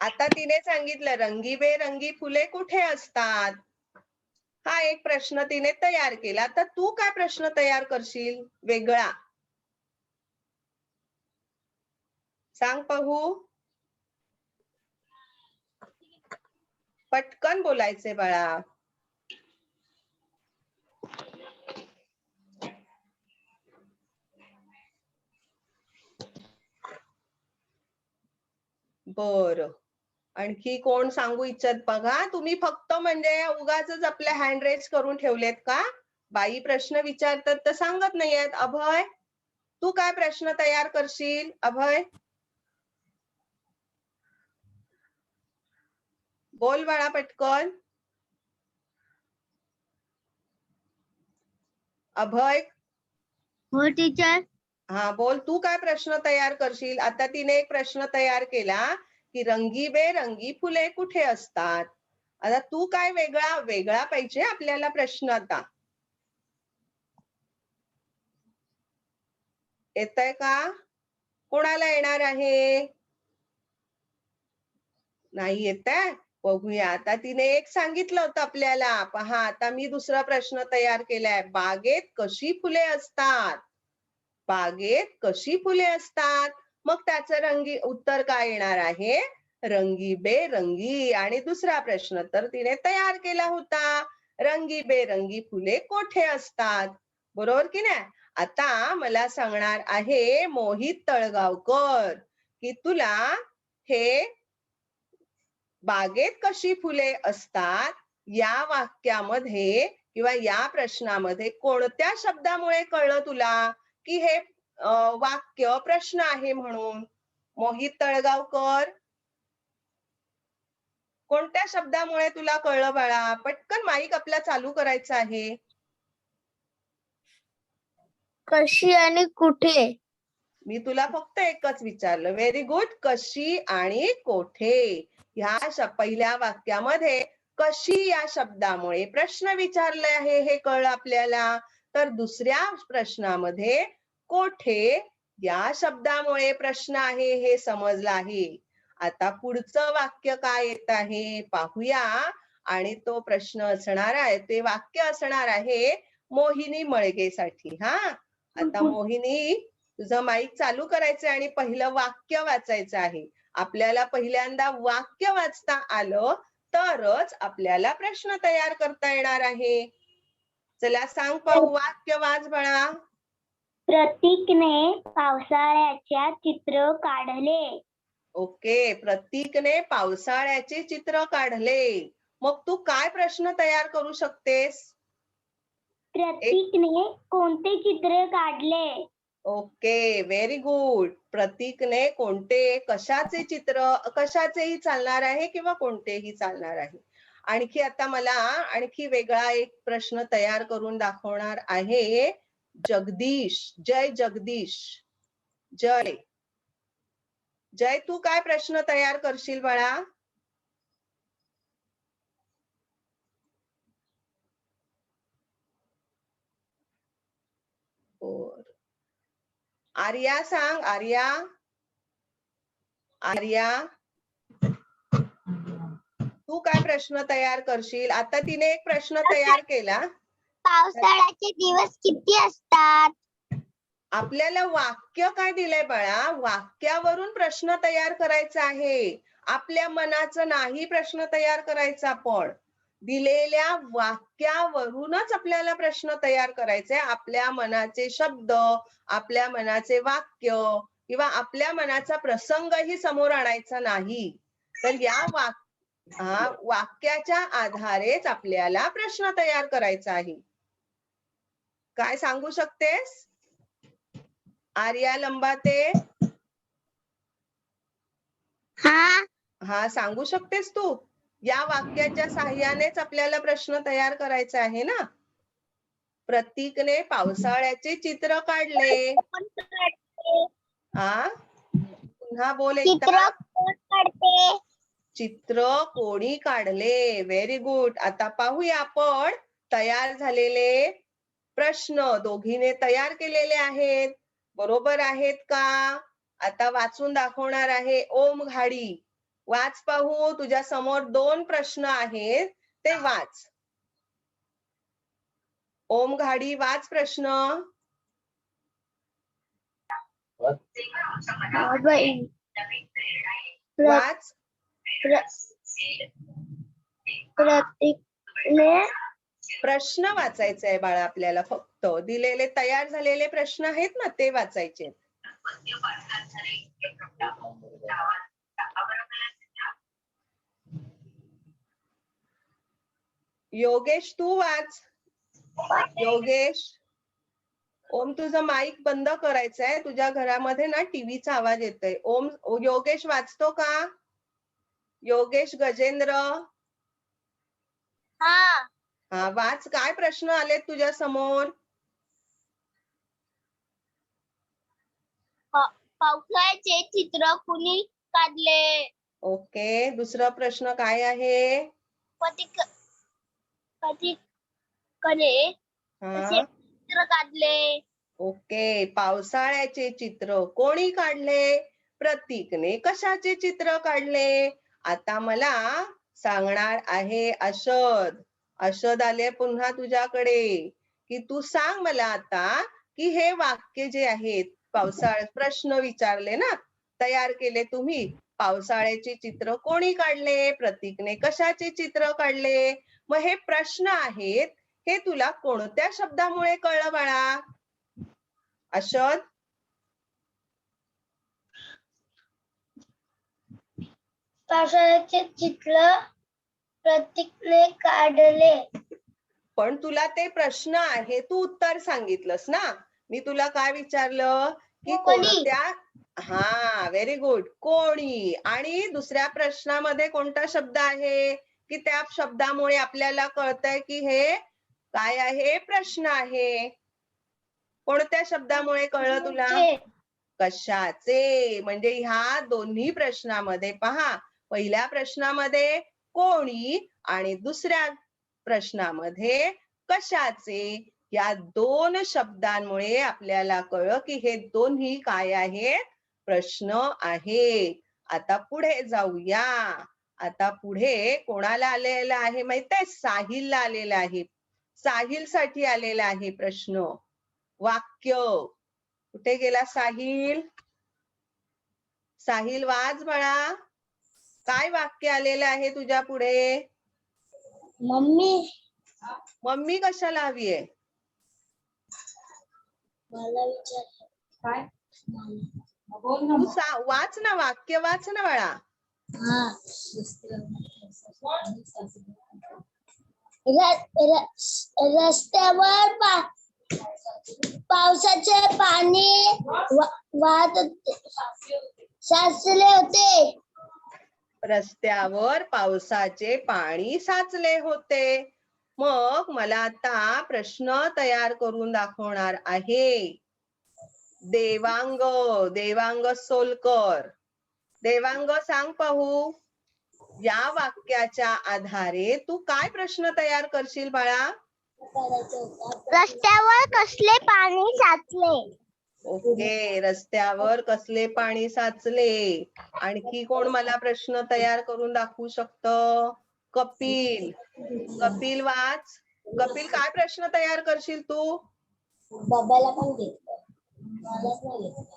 आता तिने सांगितलं रंगीबेरंगी फुले कुठे असतात, हा एक प्रश्न तिने तयार केला. तर तू काय प्रश्न तयार करशील वेगळा, सांग पाहू. पटकन बोलायचे बाळा. बर, आणखी कोण सांगू इच्छित? बघा तुम्ही फक्त म्हणजे उगाच आपल्या हँड रेज करून ठेवलेत का? बाई प्रश्न विचारतात तर सांगत नाहीयेत. अभय, तू काय प्रश्न तयार करशील? अभय बोल बाळा पटकन. अभय. हो टीचर. हा बोल, तू काय प्रश्न तयार करशील? आता तिने एक प्रश्न तयार केला की रंगीबेरंगी फुले कुठे असतात. आता तू काय वेगळा पाहिजे आपल्याला प्रश्न आता. येतंय का? कोणाला येणार आहे? नाही येतंय? बघूया. आता तिने एक सांगितलं होतं आपल्याला. पहा आता मी दुसरा प्रश्न तयार केलाय. बागेत कशी फुले असतात? बागेत कशी फुले असतात? मग त्याचं रंगी उत्तर काय येणार आहे? रंगीबेरंगी. आणि दुसरा प्रश्न तर तिने तयार केला होता. रंगीबेरंगी फुले कोठे असतात? बरोबर की नाही? आता मला सांगणार आहे मोहित तळगावकर की तुला हे बागेत कशी फुले असतात या वाक्यामध्ये किंवा या प्रश्नामध्ये कोणत्या शब्दामुळे कळलं तुला की हे वाक्य प्रश्न आहे म्हणून? मोहित तळगावकर, कोणत्या शब्दामुळे तुला कळलं बाळा? पटकन माईक आपला चालू करायचा आहे. कशी आणि कुठे? मी तुला फक्त एकच विचारलं. Very good. कशी आणि कोठे ह्या पहिल्या वाक्यामध्ये कशी या शब्दामुळे प्रश्न विचारले आहे हे कळलं आपल्याला. तर दुसऱ्या प्रश्नामध्ये कोठे या शब्दामुळे प्रश्न आहे हे समजलं आहे. आता पुढचं वाक्य काय येत आहे पाहूया. आणि तो प्रश्न असणार आहे, ते वाक्य असणार आहे मोहिनी मळगेसाठी. हा, आता मोहिनी तुझं माईक चालू करायचं आणि पहिलं वाक्य वाचायचं आहे. आपल्याला पहिल्यांदा वाक्य वाचता आलं तरच आपल्याला प्रश्न तयार करता येणार आहे. चला सांग पाहू, वाक्य वाच बाळा. प्रतीकने पावसाळ्याच्या चित्र काढले. ओके, प्रतीकने पावसाळ्याचे चित्र काढले. मग तू काय प्रश्न तयार करू शकतेस? प्रतीकने कोणते चित्र काढले? Okay, very good. प्रतीकने कोणते, कशाचे चित्र, कशाचेही चालणार आहे किंवा कोणतेही चालणार आहे. आणखी आता मला आणखी वेगळा एक प्रश्न तयार करून दाखवणार आहे जगदीश. जय जगदीश. जय जय, तू काय प्रश्न तयार करशील बाळा? आर्या सांग. आर्या, आर्या तू काय प्रश्न तयार करशील? आता तिने एक प्रश्न तयार केला. पावसाळ्याचे दिवस किती असतात? आपल्याला वाक्य काय दिलंय बाळा? वाक्यावरून प्रश्न तयार करायचा आहे. आपल्या मनाचं नाही प्रश्न तयार करायचा, पण दिलेल्या वाक्यावरूनच आपल्याला प्रश्न तयार करायचे. आपल्या मनाचे शब्द, आपल्या मनाचे वाक्य किंवा आपल्या मनाचा प्रसंगही समोर आणायचा नाही. तर या वाक्याच्या आधारेच आपल्याला प्रश्न तयार करायचा आहे. काय सांगू शकतेस आर्या लंबाते? हा, सांगू शकतेस तू? या वाक्याच्या साहाय्यानेच आपल्याला प्रश्न तयार करायचा आहे ना. प्रतीकने पावसाळ्याचे चित्र काढले. पुन्हा बोल एकदा. चित्र कोणी काढले? Very good. आता पाहूया आपण तयार झालेले प्रश्न. दोघीने तयार केलेले आहेत, बरोबर आहेत का? आता वाचून दाखवणार आहे ओम घाडी. वाच पाहू. तुझ्या समोर 2 प्रश्न आहेत, ते वाच. ओम घाडी वाच प्रश्न. वाच. प्रतीकने प्रश्न वाचायचा आहे बाळा आपल्याला. फक्त दिलेले तयार झालेले प्रश्न आहेत ना, ते वाचायचे. योगेश तू वाच. योगेश. ओम तुझं माईक बंद करायचं आहे. तुझ्या घरामध्ये ना टीव्हीचा आवाज येतोय. ओम, योगेश वाचतो का? योगेश गजेंद्र. हा, वाच. काय प्रश्न आलेत तुझ्या समोर? पावसाळ्याचे चित्र कुणी काढले? ओके, दुसरा प्रश्न काय आहे? प्रतीकने कसे चित्र काढले? ओके, पावसाळ्याचे चित्र कोणी काढले? प्रतीकने. कशाचे चित्र काढले? आता मला सांगणार आहे अशोद. अशोद आले पुन्हा तुझ्याकडे, की तू सांग मला आता की हे वाक्य जे आहेत पावसाळ्यात प्रश्न विचारले ना, तयार केले तुम्ही. पावसाळ्याचे चित्र कोणी काढले? प्रतीकने. कशाचे चित्र काढले? मग हे प्रश्न आहेत, हे तुला कोणत्या शब्दामुळे कळलं बाळा? अशोद, पावसाळ्याचे चित्र प्रतीकने काढले. पण तुला ते प्रश्न आहे, तू उत्तर सांगितलंस ना. मी तुला काय विचारलं की कोणी? कोणत्या, हा व्हेरी गुड, कोणी. आणि दुसऱ्या प्रश्नामध्ये कोणता शब्द आहे की त्या शब्दामुळे आपल्याला कळतंय की हे काय आहे? प्रश्न आहे. कोणत्या शब्दामुळे कळलं तुला? कशाचे. म्हणजे ह्या दोन्ही प्रश्नामध्ये पहा, पहिल्या प्रश्नामध्ये कोणी आणि दुसऱ्या प्रश्नामध्ये कशाचे, या दोन शब्दांमुळे आपल्याला कळलं की हे दोन्ही काय आहेत? प्रश्न आहे. आता पुढे जाऊया. आता पुढे कोणाला आलेला आहे माहितीये? साहिलला आलेला आहे. साहिल साठी आलेला आहे प्रश्न. वाक्य. कुठे गेला साहिल? साहिल वाच बाळा. काय वाक्य आलेलं आहे तुझ्या पुढे? मम्मी मम्मी कशाला हवीये? मला विचार काय तू वाच ना, वाक्य वाच ना बाळा. रस्त्यावर पावसाचे पाणी वाहत होते, साचले होते. रस्त्यावर पावसाचे पाणी साचले होते. मग मला आता प्रश्न तयार करून दाखवणार आहे. देवांग, देवांग सोलकर. देवांग सांग पाहू, या वाक्याच्या आधारे तू काय प्रश्न तयार करशील बाळा? रस्त्यावर कसले पाणी साचले? ओके, रस्त्यावर कसले पाणी साचले. आणखी कोण मला प्रश्न तयार करून दाखवू शकतं? कपिल. कपिल वाच. कपिल, काय प्रश्न तयार करशील तू? बाबाला पण घेतलं, मलाच नाही घेतलं.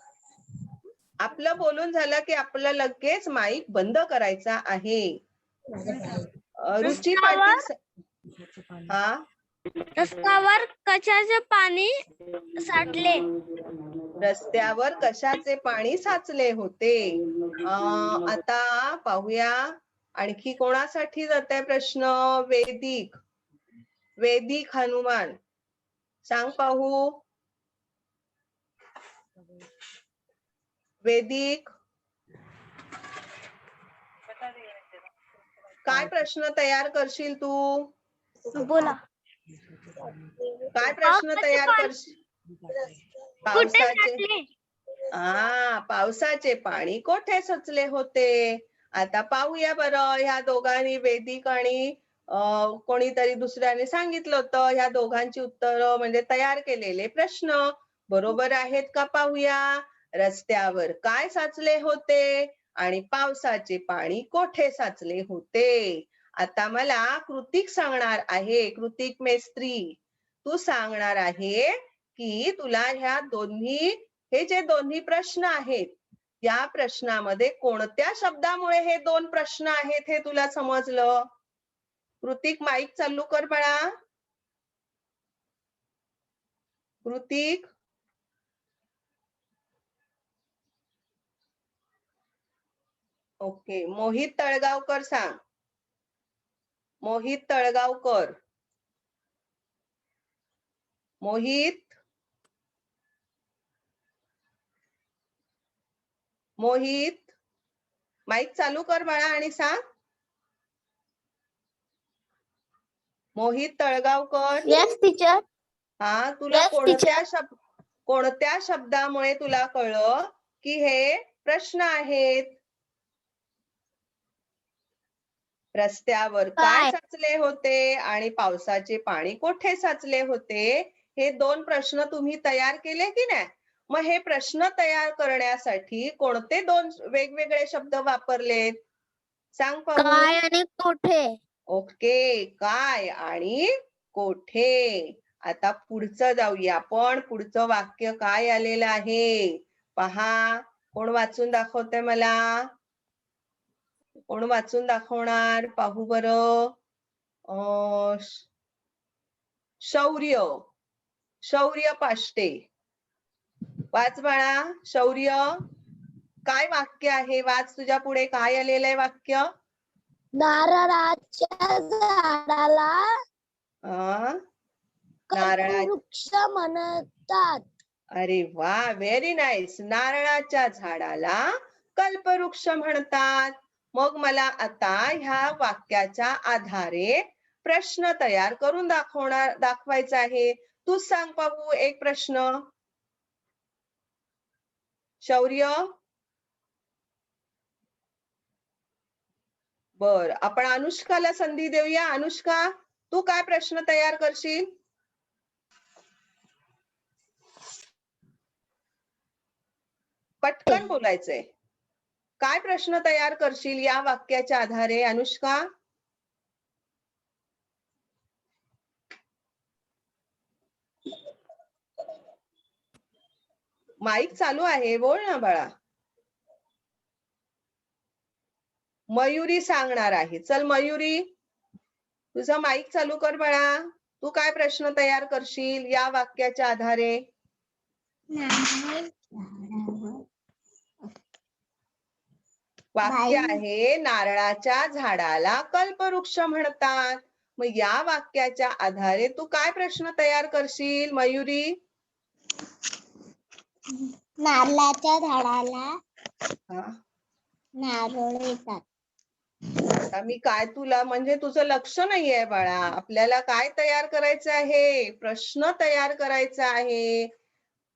आपलं बोलून झालं की आपलं लगेच माईक बंद करायचा आहे. रुची पाटील. हा, रस्त्यावर कशाचे पाणी साठले? रस्त्यावर कशाचे पाणी साचले होते. आता पाहूया आणखी कोणासाठी जात आहे प्रश्न? वेदिक. वेदिक हनुमान सांग पाहू. वेदिक, काय प्रश्न तयार करशील तू? बोला. काय प्रश्न तयार करशील? पावसाचे, पावसाचे पाणी कोठे साचले होते? आता पाहूया बरं. ह्या दोघांनी, वेदिक आणि कोणीतरी दुसऱ्याने सांगितलं होतं, ह्या दोघांची उत्तरं म्हणजे तयार केलेले प्रश्न बरोबर आहेत का पाहूया. रस्त्यावर काय साचले होते आणि पावसाचे पाणी कोठे साचले होते. आता मला कृतिक सांगणार आहे. कृतिक मेस्त्री, तू सांगणार आहे की तुला ह्या दोन्ही, हे जे दोन्ही प्रश्न आहेत, या प्रश्नामध्ये कोणत्या शब्दामुळे हे दोन प्रश्न आहेत हे तुला समजलं? कृतिक, माईक चालू कर बाळा. कृतिक, ओके. मोहित तळगावकर सांग. मोहित तळगावकर. मोहित, मोहित माईक चालू कर बाळा आणि सांग. मोहित तळगावकर. Yes teacher. हा, तुला कोणत्या शब्दामुळे तुला कळलं की हे प्रश्न आहेत? रस्त्यावर काय साचले होते आणि पावसाचे पाणी कोठे साचले होते, हे 2 प्रश्न तुम्ही तयार केले की नाही? मग हे प्रश्न तयार करण्यासाठी कोणते 2 वेगवेगळे शब्द वापरलेत? सांग पाहू. काय आणि कोठे. ओके, काय आणि कोठे. आता पुढचं जाऊया आपण. पुढचं वाक्य काय आलेलं आहे पहा. कोण वाचून दाखवते मला? कोण वाचून दाखवणार? पाहू बरं. शौर्य. शौर्य पाष्टे. वाच बाळा. शौर्य. काय वाक्य आहे? वाच. तुझ्या पुढे काय आलेलं आहे वाक्य? नारळाच्या झाडाला अं? नारळा. कल्पवृक्ष म्हणतात. अरे वा, व्हेरी नाईस. नारळाच्या झाडाला कल्पवृक्ष म्हणतात. मग मला आता ह्या वाक्याच्या आधारे प्रश्न तयार करून दाखवायचा आहे. तू सांग पाहू एक प्रश्न. शौर्य. बर, आपण अनुष्काला संधी देऊया. अनुष्का, तू काय प्रश्न तयार करशील? पटकन बोलायचंय. काय प्रश्न तयार करशील या वाक्याच्या आधारे अनुष्का? माईक चालू आहे, बोल ना बाळा. मयुरी सांगणार आहे. चल मयुरी, तुझा माईक चालू कर बाळा. तू काय प्रश्न तयार करशील या वाक्याच्या आधारे? वाक्य आहे नारळाच्या झाडाला कल्पवृक्ष म्हणतात. मग या वाक्याच्या आधारे तू काय प्रश्न तयार करशील मयुरी? नारळाच्या झाडाला हा, नारळ येतात. आता मी काय तुला, म्हणजे तुझं लक्ष नाहीये बाळा. आपल्याला काय तयार करायचं आहे? प्रश्न तयार करायचा आहे.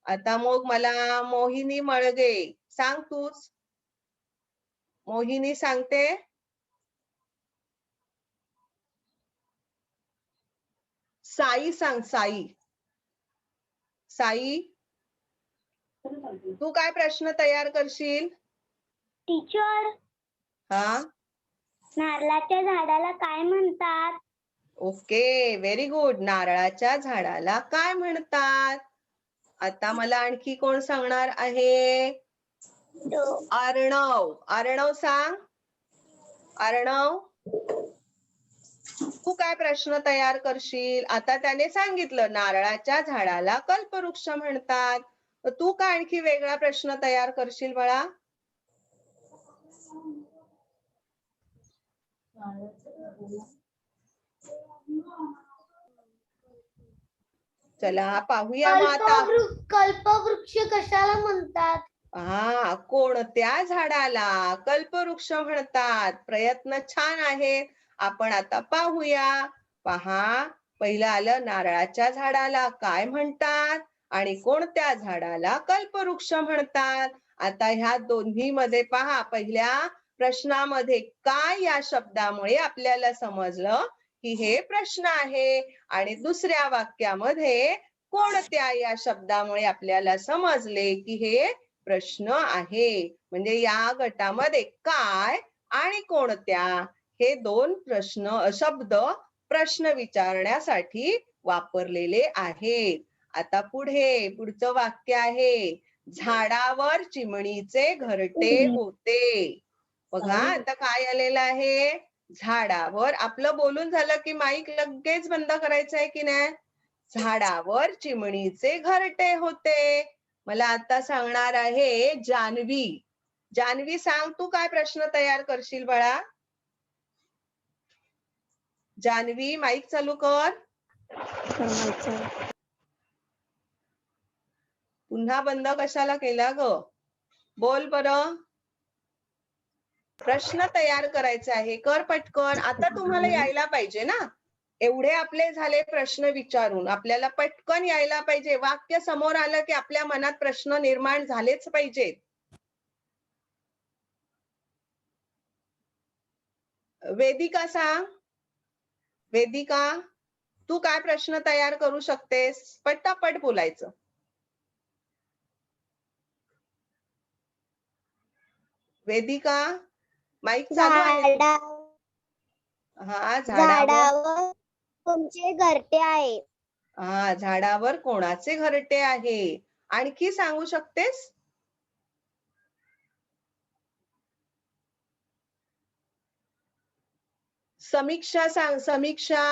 आता मग मला मोहिनी मळगे सांग तूच. मोहिनी सांगते. साई सांग. साई. साई, तू काय प्रश्न तयार करशील? टीचर, हा, नारळाच्या झाडाला काय म्हणतात? Okay, very good. नारळाच्या झाडाला काय म्हणतात? आता मला आणखी कोण सांगणार आहे? अर्णव. अर्णव सांग. अर्णव, तू काय प्रश्न तयार करशील? आता त्याने सांगितलं नारळाच्या झाडाला कल्पवृक्ष म्हणतात. तर तू काय आणखी वेगळा प्रश्न तयार करशील बाळा? चला पाहूया मग आता. कल्पवृक्ष कशाला म्हणतात? हा, कोणत्या झाडाला कल्पवृक्ष म्हणतात? प्रयत्न छान आहेत. आपण आता पाहूया. पहा, पहिलं आलं नारळाच्या झाडाला काय म्हणतात आणि कोणत्या झाडाला कल्पवृक्ष म्हणतात. आता ह्या दोन्ही मध्ये पहा, पहिल्या प्रश्नामध्ये काय या शब्दामुळे आपल्याला समजलं की हे प्रश्न आहे, आणि दुसऱ्या वाक्यामध्ये कोणत्या या शब्दामुळे आपल्याला समजले की हे प्रश्न आहे. म्हणजे या गटामध्ये काय आणि कोणत्या हे 2 शब्द प्रश्न विचारण्यासाठी वापरलेले आहेत. आता पुढचं वाक्य आहे झाडावर चिमणीचे घरटे होते. बघा आता काय आलेलं आहे? झाडावर. आपलं बोलून झालं की माईक लगेच बंद करायचं आहे की नाही? झाडावर चिमणीचे घरटे होते. मला आता सांगणार आहे जान्हवी. जान्हवी सांग, तू काय प्रश्न तयार करशील बाळा? जान्हवी, माईक चालू कर. पुन्हा बंद कशाला केला ग? बोल बरं. प्रश्न तयार करायचा आहे, कर पटकन. आता तुम्हाला यायला पाहिजे ना. एवढे आपले झाले प्रश्न विचारून, आपल्याला पटकन यायला पाहिजे. वाक्य समोर आलं की आपल्या मनात प्रश्न निर्माण झालेच पाहिजेत. वेदिका सांग. वेदिका, तू काय प्रश्न तयार करू शकतेस? पटापट बोलायचं. वेदिका, माईक चालू आहे. हा, झाडावर तुमचे घरटे आहे. हा, झाडावर कोणाचे घरटे आहे? आणखी सांगू शकतेस? समीक्षा सांग. समीक्षा,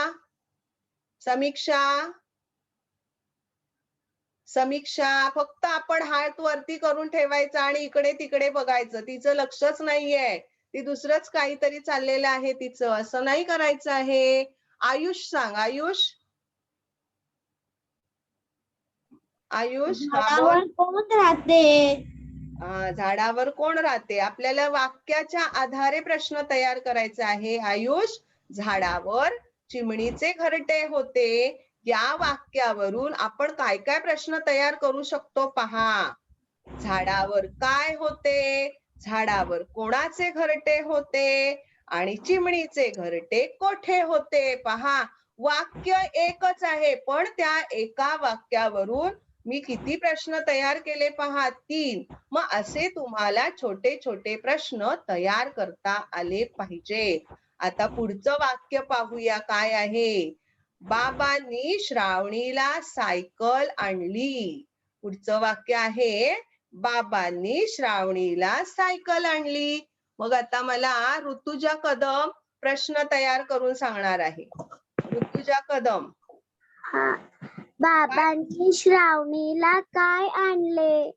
समीक्षा, समीक्षा. फक्त आपण हात वरती करून ठेवायचा आणि इकडे तिकडे बघायचं. तिचं लक्षच नाहीये, ती दुसरंच काहीतरी चाललेलं आहे तिचं. असं नाही करायचं आहे. आयुष सांग. आयुष, आयुष, हा बोल. झाडावर कोण राहते? झाडावर कोण राहते? आपल्याला वाक्याच्या आधारे प्रश्न तयार करायचा आहे. आयुष, झाडावर चिमणीचे घरटे होते. या वाक्यावरून आपण काय काय प्रश्न तयार करू शकतो पहा. झाडावर काय होते? झाडावर कोणाचे घरटे होते? आणि चिमणीचे घरटे कोठे होते? पहा, वाक्य एकच आहे, पण त्या एका वाक्यावरून मी किती प्रश्न तयार केले पहा, 3. मग असे तुम्हाला छोटे छोटे प्रश्न तयार करता आले पाहिजे. आता पुढचं वाक्य पाहूया काय आहे. बाबांनी श्रावणीला सायकल आणली. पुढचं वाक्य आहे, बाबांनी श्रावणीला सायकल आणली. मग आता मला ऋतुजा कदम प्रश्न तयार करून सांगणार आहे. ऋतुजा कदम. बाबांनी श्रावणीला काय आणले?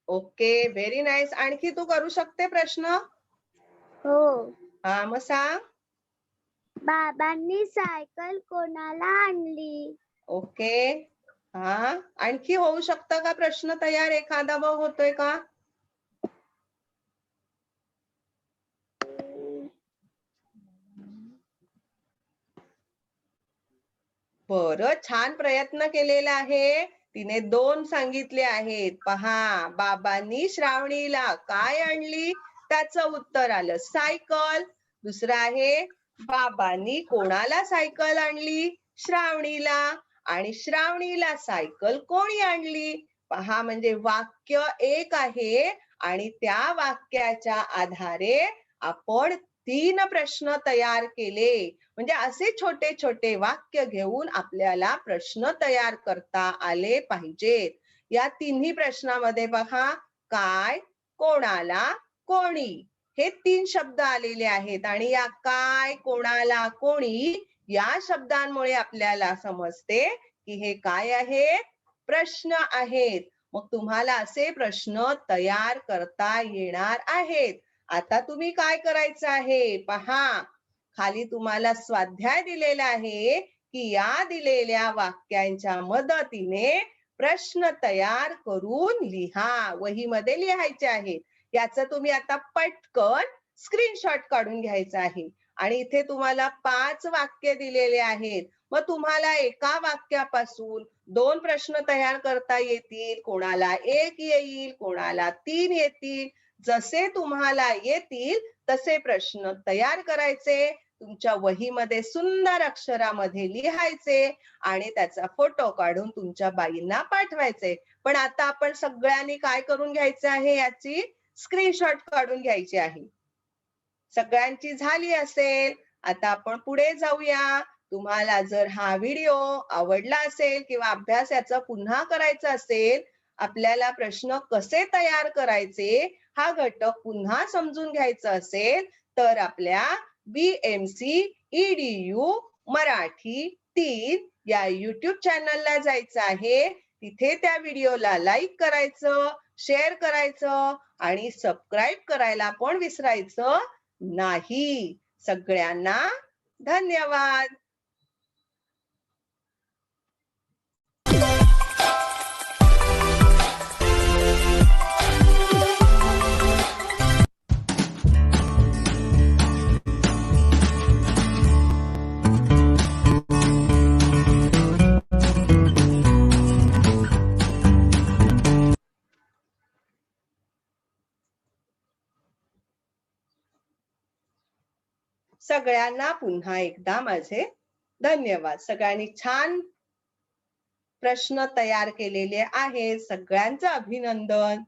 Okay, very nice. आणखी तू करू शकते प्रश्न? हो. हा, मग सांग. बाबांनी सायकल कोणाला आणली? ओके. हा, आणखी होऊ शकतं का प्रश्न तयार? एखादा मग होतोय का? बरं, छान प्रयत्न केलेला आहे. तिने 2 सांगितले आहेत. पहा, बाबांनी श्रावणीला काय आणली? त्याचं उत्तर आलं सायकल. दुसरं आहे, बाबांनी कोणाला सायकल आणली? श्रावणीला. आणि श्रावणीला सायकल कोणी आणली? पहा, म्हणजे वाक्य एक आहे आणि त्या वाक्याच्या आधारे आपण 3 प्रश्न तयार केले. म्हणजे असे छोटे छोटे वाक्य घेऊन आपल्याला प्रश्न तयार करता आले पाहिजेत. या तिन्ही प्रश्नामध्ये बघा, काय, कोणाला, कोणी हे 3 शब्द आलेले आहेत. आणि या काय, कोणाला, कोणी या शब्दांमुळे आपल्याला समजते की हे काय आहे? प्रश्न आहेत. मग तुम्हाला असे प्रश्न तयार करता येणार आहेत. आता तुम्ही काय करायचं आहे पहा, खाली तुम्हाला स्वाध्याय दिलेला आहे की या दिलेल्या वाक्यांच्या मदतीने प्रश्न तयार करून लिहा. वहीमध्ये लिहायचे आहे. याचं तुम्ही आता पटकन स्क्रीनशॉट काढून घ्यायचा आहे. आणि इथे तुम्हाला 5 वाक्य दिलेले आहेत. मग तुम्हाला एका वाक्यापासून 2 प्रश्न तयार करता येतील. कोणाला 1 येईल, कोणाला 3 येतील. जसे तुम्हाला येतील तसे प्रश्न तयार करायचे, तुमच्या वहीमध्ये सुंदर अक्षरामध्ये लिहायचे आणि त्याचा फोटो काढून तुमच्या बाईंना पाठवायचे. पण आता आपण सगळ्यांनी काय करून घ्यायचं आहे? याची स्क्रीनशॉट काढून घ्यायची आहे. सगळ्यांची झाली असेल. आता आपण पुढे जाऊया. तुम्हाला जर हा व्हिडिओ आवडला असेल किंवा अभ्यास याचा पुन्हा करायचा असेल, आपल्याला प्रश्न कसे तयार करायचे हा घटक पुन्हा समजून घ्यायचा असेल, तर आपल्या BMC EDU मराठी 3 या YouTube चॅनलला जायचं आहे. तिथे त्या व्हिडिओला लाईक करायचं, शेअर करायचं आणि सबस्क्राईब करायला पण विसरायचं नाही. सगळ्यांना धन्यवाद. सगळ्यांना पुन्हा एकदा माझे धन्यवाद. सगळ्यांनी छान प्रश्न तयार केलेले आहेत. सगळ्यांचं अभिनंदन.